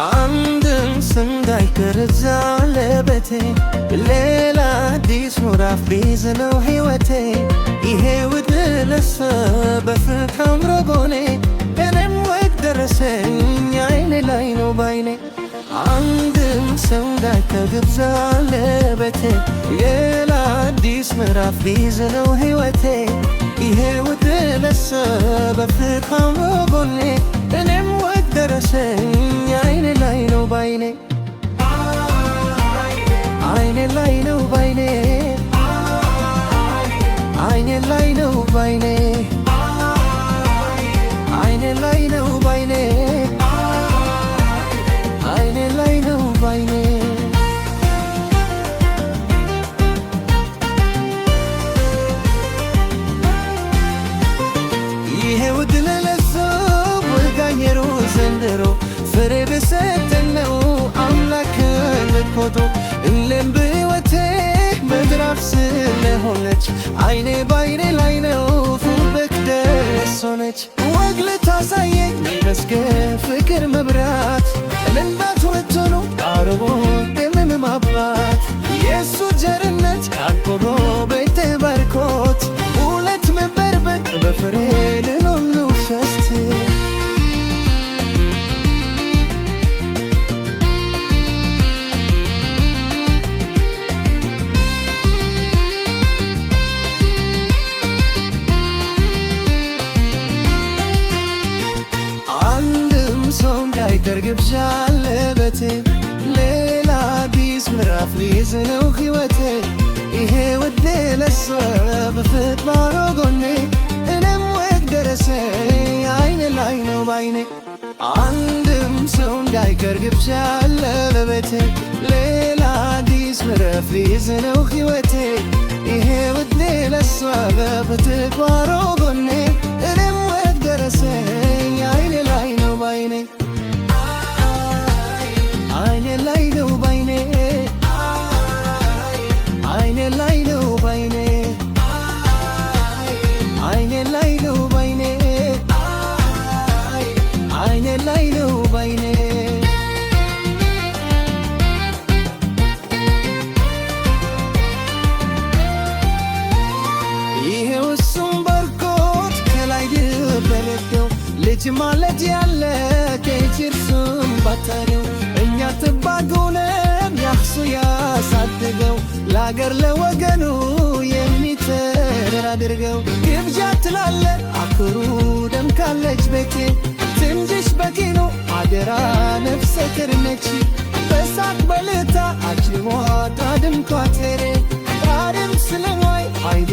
አንድም ስም እንዳይቀር እዛ ለቤቴ ሌላ አዲስ ምዕራፍ ቢይዝ ነው ሕይወቴ። ይሄ ውድለሰ በፍቅር አምሮ ጎኔ እኔም ወግ ደረሰኝ አይኔ ላይ ነው ባይኔ። አንድም ሰው እንዳይቀር እዛ ለቤቴ ሌላ አዲስ ምዕራፍ ቢይዝ ነው ሕይወቴ። ይሄ ውድለሰ በፍቅር አምሮ ጎኔ እኔም ወግ ደረሰኝ አይኔ ላይ ነው ባይኔ። አይኔ ላይ ነው ባይኔ። አይኔ ላይ ነው ባይኔ። አይኔ ላይ ነው ባይኔ። አይኔ ላይ ነው ባይኔ። ይሄ ውድለ ለሰው ወጋኘሩ ዘንድሮ ፍሬ በሰጠን ነው አምላክን ልኮቶ እለም በሕይወቴ ምዕራፍ ስለሆነች አይኔ ባይኔ ላይ ነው ፍቅር ደስ ሆነች። ወግ ልታሳየኝ መስገን ፍቅር መብራት ለእናት ወጥቶ ቃርቦ ደምም ማብራት የእሱ ቸርነት አቆሮ ቤቴ ባርኮት ሁለት መንበርበት በፍሬ ልኖሉ ፈስት ግብዣ ለቤቴ ሌላ አዲስ ምዕራፍ ሊይዝ ነው ሕይወቴ። ይሄ ውዴ ለሷ በፍቅር ባሮ ጎኔ እኔም ወግ ደረሰኝ አይኔ ላይ ነው ባይኔ። አንድም ሰው እንዳይቀር ግብዣ ለቤቴ ሌላ አዲስ ምዕራፍ ሊይዝ ነው ሕይወቴ። ይሄ ውዴ ለሷ በፍቅር ባሮ ጎኔ እኔም ወግ ደረሰኝ አይኔ ላይ ነው ባይኔ። አይኔ ላይ ነው ባይኔ። አይኔ ላይ ነው ባይኔ። አይኔ ላይ ነው ባይኔ። አይኔ ላይ ነው ባይኔ። ይሄው እሱም ባርኮት ከላይ ድበለደው ልጅ ማለት ያለ ከችርሱም ባታሪው እኛ ትባጉነን ያክሱ ያሳድገው ለአገር ለወገኑ የሚተር አድርገው። ግብዣ ትላለ አክሩ ደምካለች ቤቴ ትንጅሽ በኪኑ አደራ ነፍሰ ክርነች በሳቅ በልታ አጅቧት አድምኳት ሄሬ አድም ስለማይ አይዴ